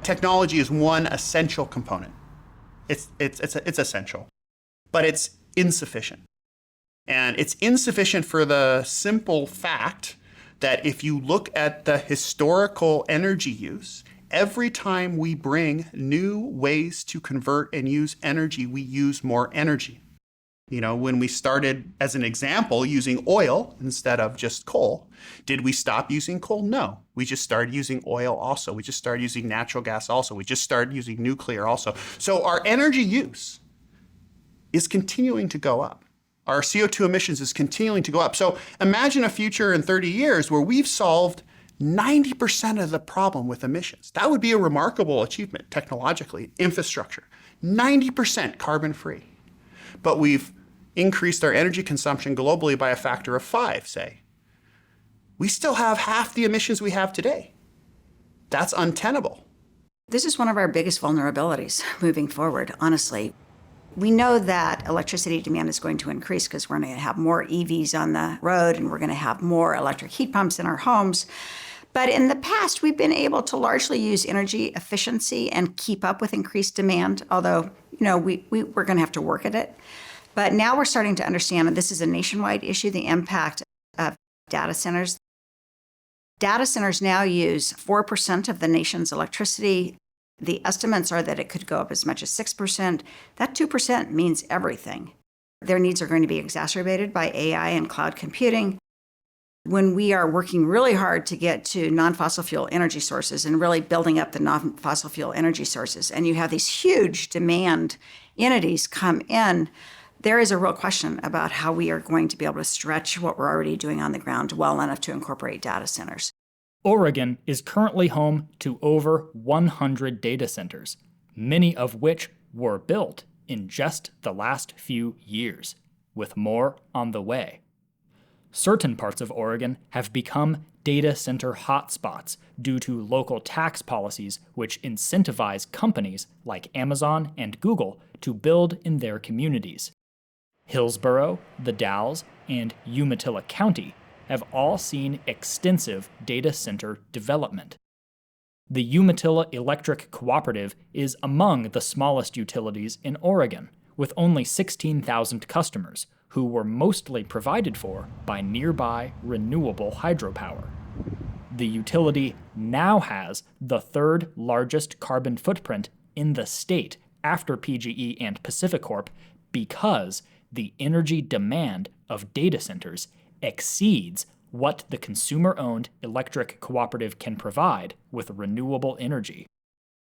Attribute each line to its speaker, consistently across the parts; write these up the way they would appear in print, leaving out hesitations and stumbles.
Speaker 1: Technology is one essential component. It's essential, but it's insufficient. And it's insufficient for the simple fact that if you look at the historical energy use, every time we bring new ways to convert and use energy, we use more energy. You know, when we started, as an example, using oil instead of just coal, did we stop using coal? No. We just started using oil also. We just started using natural gas also. We just started using nuclear also. So our energy use is continuing to go up. Our CO2 emissions is continuing to go up. So imagine a future in 30 years where we've solved 90% of the problem with emissions. That would be a remarkable achievement technologically, infrastructure, 90% carbon free. But we've increased our energy consumption globally by a factor of 5, say. We still have half the emissions we have today. That's untenable.
Speaker 2: This is one of our biggest vulnerabilities moving forward, honestly. We know that electricity demand is going to increase because we're going to have more EVs on the road and we're going to have more electric heat pumps in our homes. But in the past, we've been able to largely use energy efficiency and keep up with increased demand, although, you know, we're going to have to work at it. But now we're starting to understand, and this is a nationwide issue, the impact of data centers. Data centers now use 4% of the nation's electricity. The estimates are that it could go up as much as 6%. That 2% means everything. Their needs are going to be exacerbated by AI and cloud computing. When we are working really hard to get to non-fossil fuel energy sources and really building up the non-fossil fuel energy sources, and you have these huge demand entities come in, there is a real question about how we are going to be able to stretch what we're already doing on the ground well enough to incorporate data centers.
Speaker 3: Oregon is currently home to over 100 data centers, many of which were built in just the last few years, with more on the way. Certain parts of Oregon have become data center hotspots due to local tax policies which incentivize companies like Amazon and Google to build in their communities. Hillsborough, The Dalles, and Umatilla County have all seen extensive data center development. The Umatilla Electric Cooperative is among the smallest utilities in Oregon, with only 16,000 customers, who were mostly provided for by nearby renewable hydropower. The utility now has the third largest carbon footprint in the state after PGE and PacifiCorp because the energy demand of data centers exceeds what the consumer-owned electric cooperative can provide with renewable energy.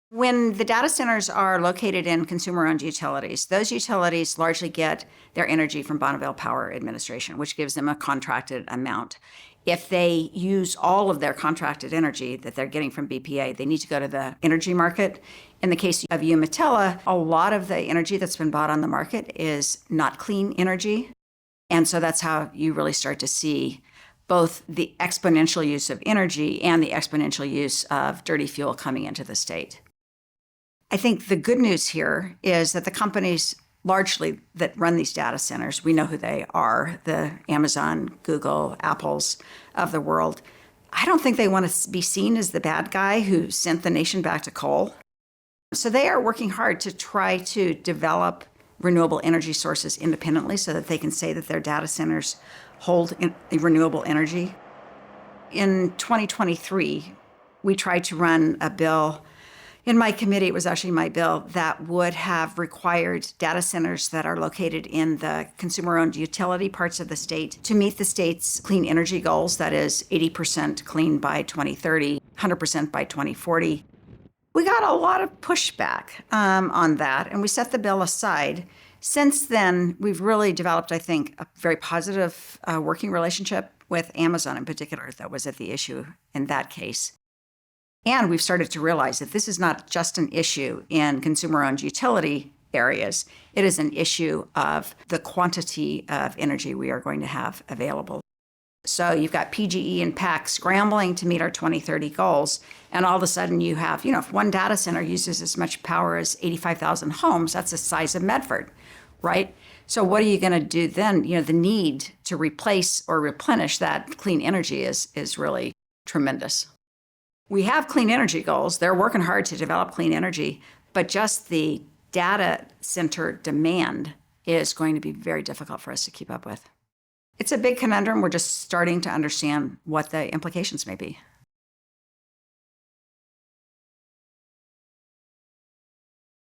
Speaker 2: When the data centers are located in consumer-owned utilities, those utilities largely get their energy from Bonneville Power Administration, which gives them a contracted amount. If they use all of their contracted energy that they're getting from BPA, they need to go to the energy market. In the case of Umatilla, a lot of the energy that's been bought on the market is not clean energy. And so that's how you really start to see both the exponential use of energy and the exponential use of dirty fuel coming into the state. I think the good news here is that the companies largely that run these data centers, we know who they are, the Amazon, Google, Apples of the world. I don't think they want to be seen as the bad guy who sent the nation back to coal. So they are working hard to try to develop renewable energy sources independently so that they can say that their data centers hold renewable energy. In 2023, we tried to run a bill. In my committee, it was actually my bill that would have required data centers that are located in the consumer-owned utility parts of the state to meet the state's clean energy goals, that is 80% clean by 2030, 100% by 2040. We got a lot of pushback on that, and we set the bill aside. Since then, we've really developed, I think, a very positive working relationship with Amazon in particular. That was at the issue in that case. And we've started to realize that this is not just an issue in consumer-owned utility areas. It is an issue of the quantity of energy we are going to have available. So you've got PGE and PAC scrambling to meet our 2030 goals. And all of a sudden you have, if one data center uses as much power as 85,000 homes, that's the size of Medford, right? So what are you going to do then? The need to replace or replenish that clean energy is really tremendous. We have clean energy goals. They're working hard to develop clean energy, but just the data center demand is going to be very difficult for us to keep up with. It's a big conundrum. We're just starting to understand what the implications may be.